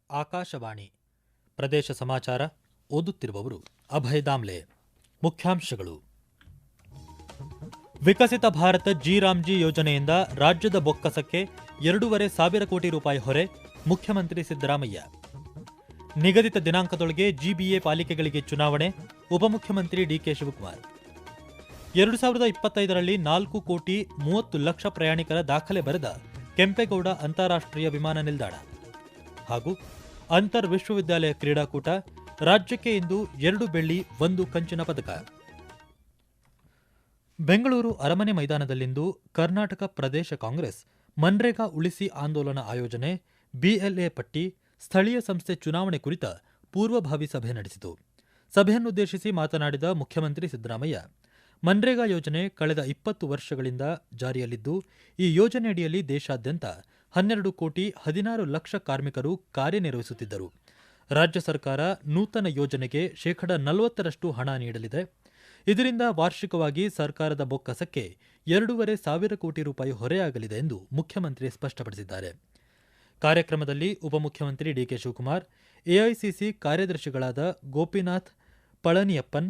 ಆಕಾಶವಾಣಿ ಪ್ರದೇಶ ಸಮಾಚಾರ ಓದುತ್ತಿರುವವರು ಅಭಯ ದಾಮ್ಲೆ. ಮುಖ್ಯಾಂಶಗಳು: ವಿಕಸಿತ ಭಾರತ ಜಿ ಯೋಜನೆಯಿಂದ ರಾಜ್ಯದ ಬೊಕ್ಕಸಕ್ಕೆ 2,500 ಕೋಟಿ ರೂಪಾಯಿ ಹೊರೆ, ಮುಖ್ಯಮಂತ್ರಿ ಸಿದ್ದರಾಮಯ್ಯ. ನಿಗದಿತ ದಿನಾಂಕದೊಳಗೆ ಜಿಬಿಎ ಪಾಲಿಕೆಗಳಿಗೆ ಚುನಾವಣೆ, ಉಪಮುಖ್ಯಮಂತ್ರಿ ಡಿಕೆ ಶಿವಕುಮಾರ್. 2025ರಲ್ಲಿ 4,30,00,000 ಪ್ರಯಾಣಿಕರ ದಾಖಲೆ ಬರೆದ ಕೆಂಪೇಗೌಡ ಅಂತಾರಾಷ್ಟ್ರೀಯ ವಿಮಾನ ನಿಲ್ದಾಣ. ಹಾಗೂ ಅಂತರ್ ವಿಶ್ವವಿದ್ಯಾಲಯ ಕ್ರೀಡಾಕೂಟ, ರಾಜ್ಯಕ್ಕೆ ಇಂದು 2 ಬೆಳ್ಳಿ 1 ಕಂಚಿನ ಪದಕ. ಬೆಂಗಳೂರು ಅರಮನೆ ಮೈದಾನದಲ್ಲಿಂದು ಕರ್ನಾಟಕ ಪ್ರದೇಶ ಕಾಂಗ್ರೆಸ್ ಮನ್ರೇಗಾ ಉಳಿಸಿ ಆಂದೋಲನ ಆಯೋಜನೆ, ಬಿಎಲ್ಎ ಪಟ್ಟಿ, ಸ್ಥಳೀಯ ಸಂಸ್ಥೆ ಚುನಾವಣೆ ಕುರಿತ ಪೂರ್ವಭಾವಿ ಸಭೆ ನಡೆಸಿತು. ಸಭೆಯನ್ನುದ್ದೇಶಿಸಿ ಮಾತನಾಡಿದ ಮುಖ್ಯಮಂತ್ರಿ ಸಿದ್ದರಾಮಯ್ಯ, ಮನ್ರೇಗಾ ಯೋಜನೆ ಕಳೆದ 20 ವರ್ಷಗಳಿಂದ ಜಾರಿಯಲ್ಲಿದ್ದು, ಈ ಯೋಜನೆಯಡಿಯಲ್ಲಿ ದೇಶಾದ್ಯಂತ 12,16,00,000 ಕಾರ್ಮಿಕರು ಕಾರ್ಯನಿರ್ವಹಿಸುತ್ತಿದ್ದರು. ರಾಜ್ಯ ಸರ್ಕಾರ ನೂತನ ಯೋಜನೆಗೆ 40% ಹಣ ನೀಡಲಿದೆ. ಇದರಿಂದ ವಾರ್ಷಿಕವಾಗಿ ಸರ್ಕಾರದ ಬೊಕ್ಕಸಕ್ಕೆ 2,500 ಕೋಟಿ ರೂಪಾಯಿ ಹೊರೆಯಾಗಲಿದೆ ಎಂದು ಮುಖ್ಯಮಂತ್ರಿ ಸ್ಪಷ್ಟಪಡಿಸಿದ್ದಾರೆ. ಕಾರ್ಯಕ್ರಮದಲ್ಲಿ ಉಪಮುಖ್ಯಮಂತ್ರಿ ಡಿಕೆ ಶಿವಕುಮಾರ್, ಎಐಸಿಸಿ ಕಾರ್ಯದರ್ಶಿಗಳಾದ ಗೋಪಿನಾಥ್ ಪಳನಿಯಪ್ಪನ್,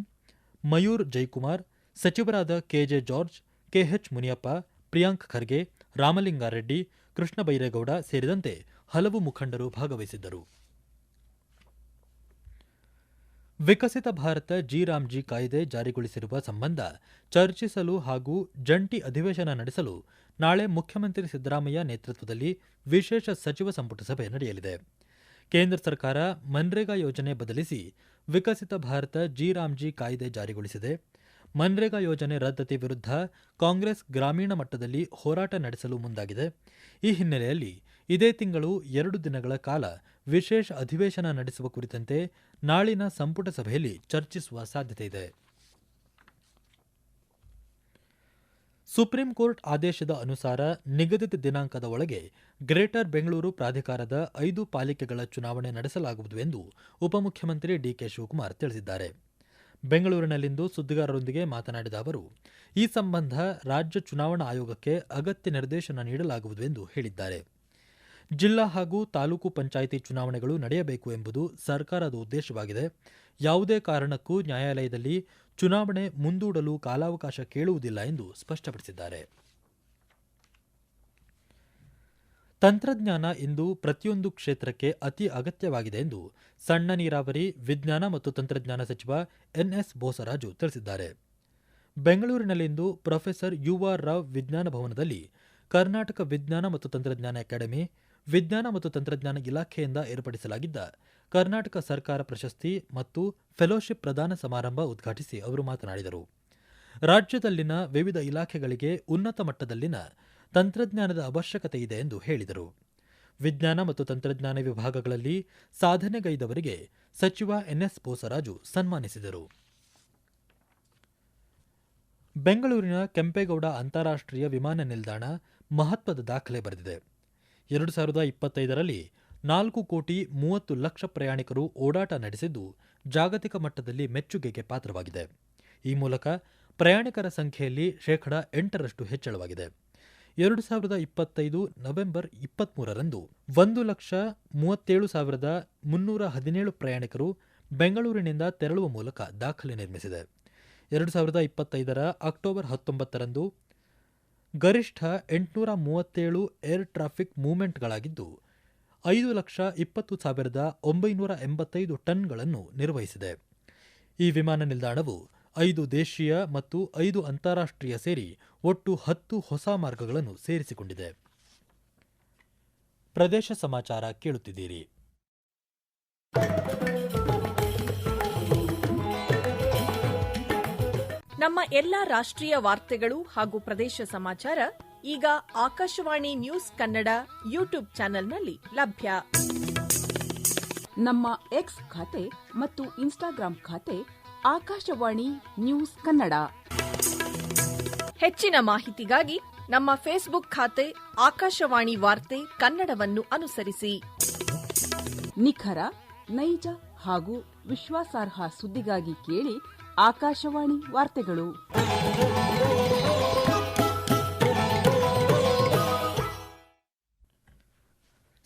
ಮಯೂರ್ ಜೈಕುಮಾರ್, ಸಚಿವರಾದ K J George, K H Muniyappa, Priyank Kharge, Ramalinga Reddy, Krishna Byre Gowda ಸೇರಿದಂತೆ ಹಲವು ಮುಖಂಡರು ಭಾಗವಹಿಸಿದ್ದರು. ವಿಕಸಿತ ಭಾರತ ಜಿ ಕಾಯ್ದೆ ಜಾರಿಗೊಳಿಸಿರುವ ಸಂಬಂಧ ಚರ್ಚಿಸಲು ಹಾಗೂ ಜಂಟಿ ಅಧಿವೇಶನ ನಡೆಸಲು ನಾಳೆ ಮುಖ್ಯಮಂತ್ರಿ ಸಿದ್ದರಾಮಯ್ಯ ನೇತೃತ್ವದಲ್ಲಿ ವಿಶೇಷ ಸಚಿವ ಸಂಪುಟ ಸಭೆ ನಡೆಯಲಿದೆ. ಕೇಂದ್ರ ಸರ್ಕಾರ ಮನ್ರೇಗಾ ಯೋಜನೆ ಬದಲಿಸಿ ವಿಕಸಿತ ಭಾರತ ಜಿ ಕಾಯ್ದೆ ಜಾರಿಗೊಳಿಸಿದೆ. ಮನ್ರೇಗಾ ಯೋಜನೆ ರದ್ದತಿ ವಿರುದ್ಧ ಕಾಂಗ್ರೆಸ್ ಗ್ರಾಮೀಣ ಮಟ್ಟದಲ್ಲಿ ಹೋರಾಟ ನಡೆಸಲು ಮುಂದಾಗಿದೆ. ಈ ಹಿನ್ನೆಲೆಯಲ್ಲಿ ಇದೇ ತಿಂಗಳು 2 ದಿನಗಳ ಕಾಲ ವಿಶೇಷ ಅಧಿವೇಶನ ನಡೆಸುವ ಕುರಿತಂತೆ ನಾಳಿನ ಸಂಪುಟ ಸಭೆಯಲ್ಲಿ ಚರ್ಚಿಸುವ ಸಾಧ್ಯತೆಯಿದೆ. ಸುಪ್ರೀಂ ಕೋರ್ಟ್ ಆದೇಶದ ಅನುಸಾರ ನಿಗದಿತ ದಿನಾಂಕದ ಒಳಗೆ ಗ್ರೇಟರ್ ಬೆಂಗಳೂರು ಪ್ರಾಧಿಕಾರದ 5 ಪಾಲಿಕೆಗಳ ಚುನಾವಣೆ ನಡೆಸಲಾಗುವುದು ಎಂದು ಉಪಮುಖ್ಯಮಂತ್ರಿ ಡಿಕೆ ಶಿವಕುಮಾರ್ ತಿಳಿಸಿದ್ದಾರೆ. ಬೆಂಗಳೂರಿನಲ್ಲಿಂದು ಸುದ್ದಿಗಾರರೊಂದಿಗೆ ಮಾತನಾಡಿದ ಅವರು, ಈ ಸಂಬಂಧ ರಾಜ್ಯ ಚುನಾವಣಾ ಆಯೋಗಕ್ಕೆ ಅಗತ್ಯ ನಿರ್ದೇಶನ ನೀಡಲಾಗುವುದು ಎಂದು ಹೇಳಿದ್ದಾರೆ. ಜಿಲ್ಲಾ ಹಾಗೂ ತಾಲೂಕು ಪಂಚಾಯಿತಿ ಚುನಾವಣೆಗಳು ನಡೆಯಬೇಕು ಎಂಬುದು ಸರ್ಕಾರದ ಉದ್ದೇಶವಾಗಿದೆ. ಯಾವುದೇ ಕಾರಣಕ್ಕೂ ನ್ಯಾಯಾಲಯದಲ್ಲಿ ಚುನಾವಣೆ ಮುಂದೂಡಲು ಕಾಲಾವಕಾಶ ಕೇಳುವುದಿಲ್ಲ ಎಂದು ಸ್ಪಷ್ಟಪಡಿಸಿದ್ದಾರೆ. ತಂತ್ರಜ್ಞಾನ ಇಂದು ಪ್ರತಿಯೊಂದು ಕ್ಷೇತ್ರಕ್ಕೆ ಅತಿ ಅಗತ್ಯವಾಗಿದೆ ಎಂದು ಸಣ್ಣ ನೀರಾವರಿ, ವಿಜ್ಞಾನ ಮತ್ತು ತಂತ್ರಜ್ಞಾನ ಸಚಿವ ಎನ್ಎಸ್ ಬೋಸರಾಜು ತಿಳಿಸಿದ್ದಾರೆ. ಬೆಂಗಳೂರಿನಲ್ಲಿಂದು ಪ್ರೊಫೆಸರ್ ಯುಆರ್ ರಾವ್ ವಿಜ್ಞಾನ ಭವನದಲ್ಲಿ ಕರ್ನಾಟಕ ವಿಜ್ಞಾನ ಮತ್ತು ತಂತ್ರಜ್ಞಾನ ಅಕಾಡೆಮಿ, ವಿಜ್ಞಾನ ಮತ್ತು ತಂತ್ರಜ್ಞಾನ ಇಲಾಖೆಯಿಂದ ಏರ್ಪಡಿಸಲಾಗಿದ್ದ ಕರ್ನಾಟಕ ಸರ್ಕಾರ ಪ್ರಶಸ್ತಿ ಮತ್ತು ಫೆಲೋಶಿಪ್ ಪ್ರದಾನ ಸಮಾರಂಭ ಉದ್ಘಾಟಿಸಿ ಅವರು ಮಾತನಾಡಿದರು. ರಾಜ್ಯದಲ್ಲಿನ ವಿವಿಧ ಇಲಾಖೆಗಳಿಗೆ ಉನ್ನತ ಮಟ್ಟದಲ್ಲಿನ ತಂತ್ರಜ್ಞಾನದ ಅವಶ್ಯಕತೆ ಇದೆ ಎಂದು ಹೇಳಿದರು. ವಿಜ್ಞಾನ ಮತ್ತು ತಂತ್ರಜ್ಞಾನ ವಿಭಾಗಗಳಲ್ಲಿ ಸಾಧನೆಗೈದವರಿಗೆ ಸಚಿವ ಎನ್ಎಸ್ ಬೋಸರಾಜು ಸನ್ಮಾನಿಸಿದರು. ಬೆಂಗಳೂರಿನ ಕೆಂಪೇಗೌಡ ಅಂತಾರಾಷ್ಟ್ರೀಯ ವಿಮಾನ ನಿಲ್ದಾಣ ಮಹತ್ವದ ದಾಖಲೆ ಬರೆದಿದೆ. 2025ರಲ್ಲಿ 4,30,00,000 ಪ್ರಯಾಣಿಕರು ಓಡಾಟ ನಡೆಸಿದ್ದು ಜಾಗತಿಕ ಮಟ್ಟದಲ್ಲಿ ಮೆಚ್ಚುಗೆಗೆ ಪಾತ್ರವಾಗಿದೆ. ಈ ಮೂಲಕ ಪ್ರಯಾಣಿಕರ ಸಂಖ್ಯೆಯಲ್ಲಿ 8% ಹೆಚ್ಚಳವಾಗಿದೆ. 2025 ನವೆಂಬರ್ 23ರಂದು 1,37,317 ಪ್ರಯಾಣಿಕರು ಬೆಂಗಳೂರಿನಿಂದ ತೆರಳುವ ಮೂಲಕ ದಾಖಲೆ ನಿರ್ಮಿಸಿದೆ. 2025ರ ಅಕ್ಟೋಬರ್ 19ರಂದು ಗರಿಷ್ಠ 837 ಏರ್ ಟ್ರಾಫಿಕ್ ಮೂವ್ಮೆಂಟ್ಗಳಾಗಿದ್ದು 5,20,985 ಟನ್ಗಳನ್ನು ನಿರ್ವಹಿಸಿದೆ. ಈ ವಿಮಾನ ನಿಲ್ದಾಣವು 5 ದೇಶೀಯ ಮತ್ತು 5 ಅಂತಾರಾಷ್ಟ್ರೀಯ ಸೇರಿ ಒಟ್ಟು 10 ಹೊಸ ಮಾರ್ಗಗಳನ್ನು ಸೇರಿಸಿಕೊಂಡಿದೆ. ಪ್ರದೇಶ ಸಮಾಚಾರ ಕೇಳುತ್ತಿದ್ದೀರಿ. ನಮ್ಮ ಎಲ್ಲಾ ರಾಷ್ಟ್ರೀಯ ವಾರ್ತೆಗಳು ಹಾಗೂ ಪ್ರದೇಶ ಸಮಾಚಾರ ಈಗ ಆಕಾಶವಾಣಿ ನ್ಯೂಸ್ ಕನ್ನಡ ಯೂಟ್ಯೂಬ್ ಚಾನೆಲ್ನಲ್ಲಿ ಲಭ್ಯ. ನಮ್ಮ ಎಕ್ಸ್ ಖಾತೆ ಮತ್ತು ಇನ್ಸ್ಟಾಗ್ರಾಂ ಖಾತೆ ಆಕಾಶವಾಣಿ ನ್ಯೂಸ್ ಕನ್ನಡ. ಹೆಚ್ಚಿನ ಮಾಹಿತಿಗಾಗಿ ನಮ್ಮ ಫೇಸ್ಬುಕ್ ಖಾತೆ ಆಕಾಶವಾಣಿ ವಾರ್ತೆ ಕನ್ನಡವನ್ನು ಅನುಸರಿಸಿ. ನಿಖರ, ನೈಜ ಹಾಗೂ ವಿಶ್ವಾಸಾರ್ಹ ಸುದ್ದಿಗಾಗಿ ಕೇಳಿ ಆಕಾಶವಾಣಿ ವಾರ್ತೆಗಳು.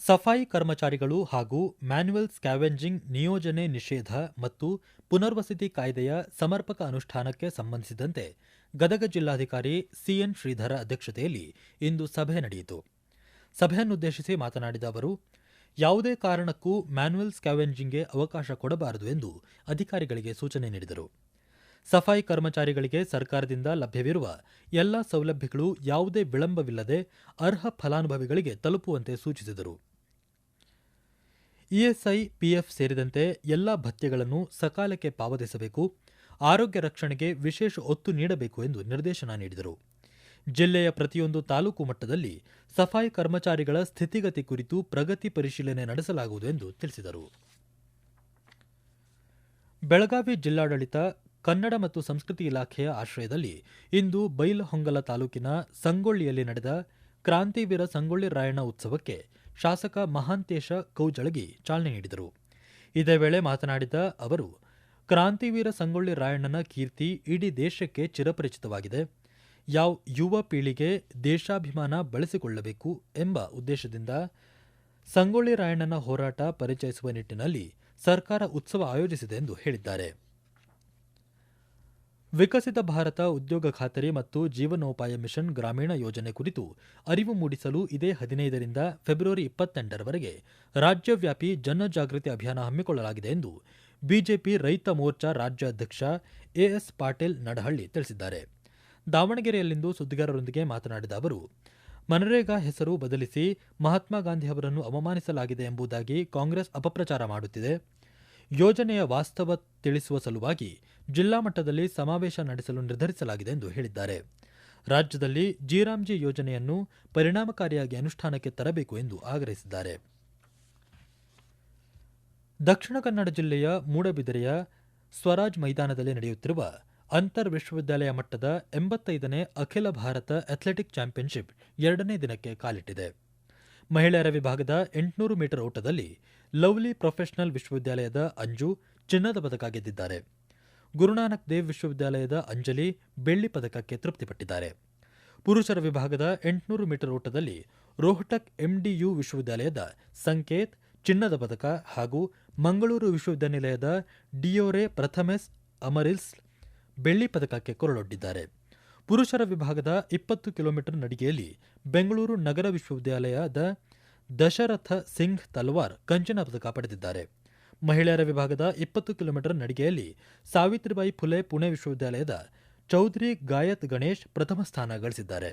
ಸಫಾಯಿ ಕರ್ಮಚಾರಿಗಳು ಹಾಗೂ ಮ್ಯಾನ್ಯುಯಲ್ ಸ್ಕ್ಯಾವೆಂಜಿಂಗ್ ನಿಯೋಜನೆ ನಿಷೇಧ ಮತ್ತು ಪುನರ್ವಸತಿ ಕಾಯ್ದೆಯ ಸಮರ್ಪಕ ಅನುಷ್ಠಾನಕ್ಕೆ ಸಂಬಂಧಿಸಿದಂತೆ ಗದಗ ಜಿಲ್ಲಾಧಿಕಾರಿ ಸಿಎನ್ ಶ್ರೀಧರ ಅಧ್ಯಕ್ಷತೆಯಲ್ಲಿ ಇಂದು ಸಭೆ ನಡೆಯಿತು. ಸಭೆಯನ್ನುದ್ದೇಶಿಸಿ ಮಾತನಾಡಿದ ಅವರು, ಯಾವುದೇ ಕಾರಣಕ್ಕೂ ಮ್ಯಾನ್ಯುಯಲ್ ಸ್ಕ್ಯಾವೆಂಜಿಂಗ್ಗೆ ಅವಕಾಶ ಕೊಡಬಾರದು ಎಂದು ಅಧಿಕಾರಿಗಳಿಗೆ ಸೂಚನೆ ನೀಡಿದರು. ಸಫಾಯಿ ಕರ್ಮಚಾರಿಗಳಿಗೆ ಸರ್ಕಾರದಿಂದ ಲಭ್ಯವಿರುವ ಎಲ್ಲ ಸೌಲಭ್ಯಗಳು ಯಾವುದೇ ವಿಳಂಬವಿಲ್ಲದೆ ಅರ್ಹ ಫಲಾನುಭವಿಗಳಿಗೆ ತಲುಪುವಂತೆ ಸೂಚಿಸಿದರು. ಇಎಸ್ಐ, ಪಿಎಫ್ ಸೇರಿದಂತೆ ಎಲ್ಲ ಭತ್ಯೆಗಳನ್ನು ಸಕಾಲಕ್ಕೆ ಪಾವತಿಸಬೇಕು, ಆರೋಗ್ಯ ರಕ್ಷಣೆಗೆ ವಿಶೇಷ ಒತ್ತು ನೀಡಬೇಕು ಎಂದು ನಿರ್ದೇಶನ ನೀಡಿದರು. ಜಿಲ್ಲೆಯ ಪ್ರತಿಯೊಂದು ತಾಲೂಕು ಮಟ್ಟದಲ್ಲಿ ಸಫಾಯಿ ಕರ್ಮಚಾರಿಗಳ ಸ್ಥಿತಿಗತಿ ಕುರಿತು ಪ್ರಗತಿ ಪರಿಶೀಲನೆ ನಡೆಸಲಾಗುವುದು ಎಂದು ತಿಳಿಸಿದರು. ಬೆಳಗಾವಿ ಜಿಲ್ಲಾಡಳಿತ, ಕನ್ನಡ ಮತ್ತು ಸಂಸ್ಕೃತಿ ಇಲಾಖೆಯ ಆಶ್ರಯದಲ್ಲಿ ಇಂದು ಬೈಲಹೊಂಗಲ ತಾಲೂಕಿನ ಸಂಗೊಳ್ಳಿಯಲ್ಲಿ ನಡೆದ ಕ್ರಾಂತಿವೀರ ಸಂಗೊಳ್ಳಿ ರಾಯಣ್ಣ ಉತ್ಸವಕ್ಕೆ ಶಾಸಕ ಮಹಾಂತೇಶ ಕೌಜಳಗಿ ಚಾಲನೆ ನೀಡಿದರು. ಇದೇ ವೇಳೆ ಮಾತನಾಡಿದ ಅವರು, ಕ್ರಾಂತಿವೀರ ಸಂಗೊಳ್ಳಿ ರಾಯಣ್ಣನ ಕೀರ್ತಿ ಇಡೀ ದೇಶಕ್ಕೆ ಚಿರಪರಿಚಿತವಾಗಿದೆ. ಯುವ ಪೀಳಿಗೆ ದೇಶಾಭಿಮಾನ ಬೆಳೆಸಿಕೊಳ್ಳಬೇಕು ಎಂಬ ಉದ್ದೇಶದಿಂದ ಸಂಗೊಳ್ಳಿ ರಾಯಣ್ಣನ ಹೋರಾಟ ಪರಿಚಯಿಸುವ ನಿಟ್ಟಿನಲ್ಲಿ ಸರ್ಕಾರ ಉತ್ಸವ ಆಯೋಜಿಸಿದೆ ಎಂದು ಹೇಳಿದ್ದಾರೆ. ವಿಕಸಿತ ಭಾರತ ಉದ್ಯೋಗ ಖಾತರಿ ಮತ್ತು ಜೀವನೋಪಾಯ ಮಿಷನ್ ಗ್ರಾಮೀಣ ಯೋಜನೆ ಕುರಿತು ಅರಿವು ಮೂಡಿಸಲು ಇದೇ 15ರಿಂದ ಫೆಬ್ರವರಿ 28ರವರೆಗೆ ರಾಜ್ಯವ್ಯಾಪಿ ಜನಜಾಗೃತಿ ಅಭಿಯಾನ ಹಮ್ಮಿಕೊಳ್ಳಲಾಗಿದೆ ಎಂದು ಬಿಜೆಪಿ ರೈತ ಮೋರ್ಚಾ ರಾಜ್ಯಾಧ್ಯಕ್ಷ ಎಎಸ್ ಪಾಟೀಲ್ ನಡಹಳ್ಳಿ ತಿಳಿಸಿದ್ದಾರೆ. ದಾವಣಗೆರೆಯಲ್ಲಿಂದು ಸುದ್ದಿಗಾರರೊಂದಿಗೆ ಮಾತನಾಡಿದ ಅವರು, ಮನರೇಗಾ ಹೆಸರು ಬದಲಿಸಿ ಮಹಾತ್ಮ ಗಾಂಧಿ ಅವರನ್ನು ಅವಮಾನಿಸಲಾಗಿದೆ ಎಂಬುದಾಗಿ ಕಾಂಗ್ರೆಸ್ ಅಪಪ್ರಚಾರ ಮಾಡುತ್ತಿದೆ. ಯೋಜನೆಯ ವಾಸ್ತವ ತಿಳಿಸುವ ಸಲುವಾಗಿ ಜಿಲ್ಲಾ ಮಟ್ಟದಲ್ಲಿ ಸಮಾವೇಶ ನಡೆಸಲು ನಿರ್ಧರಿಸಲಾಗಿದೆ ಎಂದು ಹೇಳಿದ್ದಾರೆ. ರಾಜ್ಯದಲ್ಲಿ ಜಿರಾಮ್ಜಿ ಯೋಜನೆಯನ್ನು ಪರಿಣಾಮಕಾರಿಯಾಗಿ ಅನುಷ್ಠಾನಕ್ಕೆ ತರಬೇಕು ಎಂದು ಆಗ್ರಹಿಸಿದ್ದಾರೆ. ದಕ್ಷಿಣ ಕನ್ನಡ ಜಿಲ್ಲೆಯ ಮೂಡಬಿದಿರೆಯ ಸ್ವರಾಜ್ ಮೈದಾನದಲ್ಲಿ ನಡೆಯುತ್ತಿರುವ ಅಂತರ್ ವಿಶ್ವವಿದ್ಯಾಲಯ ಮಟ್ಟದ 85ನೇ ಅಖಿಲ ಭಾರತ ಅಥ್ಲೆಟಿಕ್ ಚಾಂಪಿಯನ್ಶಿಪ್ 2ನೇ ದಿನಕ್ಕೆ ಕಾಲಿಟ್ಟಿದೆ. ಮಹಿಳೆಯರ ವಿಭಾಗದ 800 ಮೀಟರ್ ಓಟದಲ್ಲಿ ಲವ್ಲಿ ಪ್ರೊಫೆಷನಲ್ ವಿಶ್ವವಿದ್ಯಾಲಯದ ಅಂಜು ಚಿನ್ನದ ಪದಕ ಗೆದ್ದಿದ್ದಾರೆ. ಗುರುನಾನಕ್ ದೇವ್ ವಿಶ್ವವಿದ್ಯಾಲಯದ ಅಂಜಲಿ ಬೆಳ್ಳಿ ಪದಕಕ್ಕೆ ತೃಪ್ತಿಪಟ್ಟಿದ್ದಾರೆ. ಪುರುಷರ ವಿಭಾಗದ 800 ಮೀಟರ್ ಓಟದಲ್ಲಿ ರೋಹಟಕ್ ಎಂಡಿಯು ವಿಶ್ವವಿದ್ಯಾಲಯದ ಸಂಕೇತ್ ಚಿನ್ನದ ಪದಕ ಹಾಗೂ ಮಂಗಳೂರು ವಿಶ್ವವಿದ್ಯಾನಿಲಯದ ಡಿಯೋರೆ ಪ್ರಥಮೆಸ್ ಅಮರಿಲ್ಸ್ ಬೆಳ್ಳಿ ಪದಕಕ್ಕೆ ಕೊರಳೊಡ್ಡಿದ್ದಾರೆ. ಪುರುಷರ ವಿಭಾಗದ 20 ಕಿಲೋಮೀಟರ್ ನಡಿಗೆಯಲ್ಲಿ ಬೆಂಗಳೂರು ನಗರ ವಿಶ್ವವಿದ್ಯಾಲಯದ ದಶರಥ ಸಿಂಗ್ ತಲ್ವಾರ್ ಕಂಚಿನ ಪದಕ ಪಡೆದಿದ್ದಾರೆ. ಮಹಿಳೆಯರ ವಿಭಾಗದ 20 ಕಿಲೋಮೀಟರ್ ನಡಿಗೆಯಲ್ಲಿ ಸಾವಿತ್ರಿಬಾಯಿ ಫುಲೆ ಪುಣೆ ವಿಶ್ವವಿದ್ಯಾಲಯದ ಚೌಧರಿ ಗಾಯತ್ ಗಣೇಶ್ ಪ್ರಥಮ ಸ್ಥಾನ ಗಳಿಸಿದ್ದಾರೆ.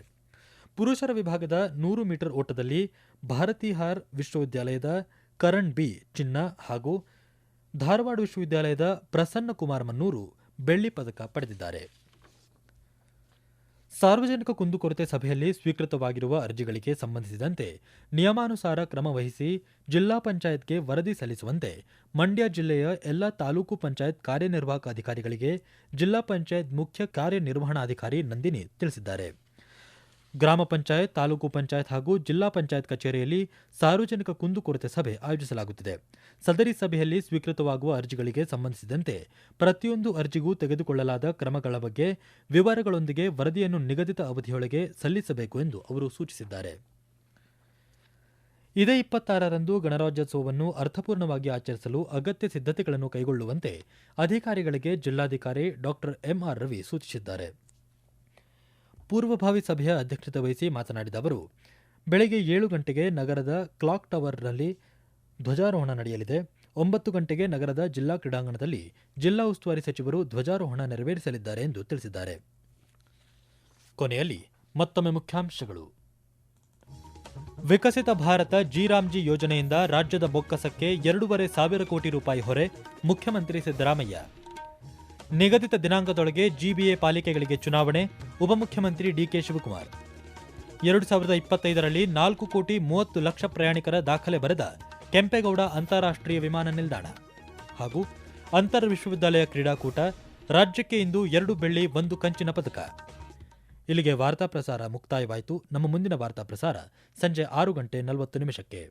ಪುರುಷರ ವಿಭಾಗದ 100 ಮೀಟರ್ ಓಟದಲ್ಲಿ ಭಾರತಿಹಾರ್ ವಿಶ್ವವಿದ್ಯಾಲಯದ ಕರಣ್ ಬಿ ಚಿನ್ನ ಹಾಗೂ ಧಾರವಾಡ ವಿಶ್ವವಿದ್ಯಾಲಯದ ಪ್ರಸನ್ನ ಕುಮಾರ್ ಮನ್ನೂರು ಬೆಳ್ಳಿ ಪದಕ ಪಡೆದಿದ್ದಾರೆ. ಸಾರ್ವಜನಿಕ ಕುಂದುಕೊರತೆ ಸಭೆಯಲ್ಲಿ ಸ್ವೀಕೃತವಾಗಿರುವ ಅರ್ಜಿಗಳಿಗೆ ಸಂಬಂಧಿಸಿದಂತೆ ನಿಯಮಾನುಸಾರ ಕ್ರಮ ವಹಿಸಿ ಜಿಲ್ಲಾ ಪಂಚಾಯತ್ಗೆ ವರದಿ ಸಲ್ಲಿಸುವಂತೆ ಮಂಡ್ಯ ಜಿಲ್ಲೆಯ ಎಲ್ಲ ತಾಲೂಕು ಪಂಚಾಯತ್ ಕಾರ್ಯನಿರ್ವಾಹಕ ಅಧಿಕಾರಿಗಳಿಗೆ ಜಿಲ್ಲಾ ಪಂಚಾಯತ್ ಮುಖ್ಯ ಕಾರ್ಯನಿರ್ವಹಣಾಧಿಕಾರಿ ನಂದಿನಿ ತಿಳಿಸಿದ್ದಾರೆ. ಗ್ರಾಮ ಪಂಚಾಯತ್, ತಾಲೂಕು ಪಂಚಾಯತ್ ಹಾಗೂ ಜಿಲ್ಲಾ ಪಂಚಾಯತ್ ಕಚೇರಿಯಲ್ಲಿ ಸಾರ್ವಜನಿಕ ಕುಂದುಕೊರತೆ ಸಭೆ ಆಯೋಜಿಸಲಾಗುತ್ತಿದೆ. ಸದರಿ ಸಭೆಯಲ್ಲಿ ಸ್ವೀಕೃತವಾಗುವ ಅರ್ಜಿಗಳಿಗೆ ಸಂಬಂಧಿಸಿದಂತೆ ಪ್ರತಿಯೊಂದು ಅರ್ಜಿಗೂ ತೆಗೆದುಕೊಳ್ಳಲಾದ ಕ್ರಮಗಳ ಬಗ್ಗೆ ವಿವರಗಳೊಂದಿಗೆ ವರದಿಯನ್ನು ನಿಗದಿತ ಅವಧಿಯೊಳಗೆ ಸಲ್ಲಿಸಬೇಕು ಎಂದು ಅವರು ಸೂಚಿಸಿದ್ದಾರೆ. ಇದೇ 26ರಂದು ಗಣರಾಜ್ಯೋತ್ಸವವನ್ನು ಅರ್ಥಪೂರ್ಣವಾಗಿ ಆಚರಿಸಲು ಅಗತ್ಯ ಸಿದ್ಧತೆಗಳನ್ನು ಕೈಗೊಳ್ಳುವಂತೆ ಅಧಿಕಾರಿಗಳಿಗೆ ಜಿಲ್ಲಾಧಿಕಾರಿ ಡಾ ಎಂಆರ್ ರವಿ ಸೂಚಿಸಿದ್ದಾರೆ. ಪೂರ್ವಭಾವಿ ಸಭೆಯ ಅಧ್ಯಕ್ಷತೆ ವಹಿಸಿ ಮಾತನಾಡಿದ ಅವರು, ಬೆಳಗ್ಗೆ 7 ಗಂಟೆಗೆ ನಗರದ ಕ್ಲಾಕ್ ಟವರ್ನಲ್ಲಿ ಧ್ವಜಾರೋಹಣ ನಡೆಯಲಿದೆ. 9 ಗಂಟೆಗೆ ನಗರದ ಜಿಲ್ಲಾ ಕ್ರೀಡಾಂಗಣದಲ್ಲಿ ಜಿಲ್ಲಾ ಉಸ್ತುವಾರಿ ಸಚಿವರು ಧ್ವಜಾರೋಹಣ ನೆರವೇರಿಸಲಿದ್ದಾರೆ ಎಂದು ತಿಳಿಸಿದ್ದಾರೆ. ಕೊನೆಯಲ್ಲಿ ಮತ್ತೊಮ್ಮೆ ಮುಖ್ಯಾಂಶಗಳು. ವಿಕಸಿತ ಭಾರತ ಜಿರಾಮ್ಜಿ ಯೋಜನೆಯಿಂದ ರಾಜ್ಯದ ಬೊಕ್ಕಸಕ್ಕೆ 2,500 ಕೋಟಿ ರೂಪಾಯಿ ಹೊರೆ, ಮುಖ್ಯಮಂತ್ರಿ ಸಿದ್ದರಾಮಯ್ಯ. ನಿಗದಿತ ದಿನಾಂಕದೊಳಗೆ ಜಿಬಿಎ ಪಾಲಿಕೆಗಳಿಗೆ ಚುನಾವಣೆ, ಉಪಮುಖ್ಯಮಂತ್ರಿ ಡಿಕೆ ಶಿವಕುಮಾರ್. 2025ರಲ್ಲಿ 4,30,00,000 ಪ್ರಯಾಣಿಕರ ದಾಖಲೆ ಬರೆದ ಕೆಂಪೇಗೌಡ ಅಂತಾರಾಷ್ಟ್ರೀಯ ವಿಮಾನ ನಿಲ್ದಾಣ. ಹಾಗೂ ಅಂತರ್ ವಿಶ್ವವಿದ್ಯಾಲಯ ಕ್ರೀಡಾಕೂಟ, ರಾಜ್ಯಕ್ಕೆ ಇಂದು 2 ಬೆಳ್ಳಿ 1 ಕಂಚಿನ ಪದಕ. ಇಲ್ಲಿಗೆ ವಾರ್ತಾ ಪ್ರಸಾರ ಮುಕ್ತಾಯವಾಯಿತು. ನಮ್ಮ ಮುಂದಿನ ವಾರ್ತಾ ಪ್ರಸಾರ ಸಂಜೆ 6:40 ನಿಮಿಷಕ್ಕೆ.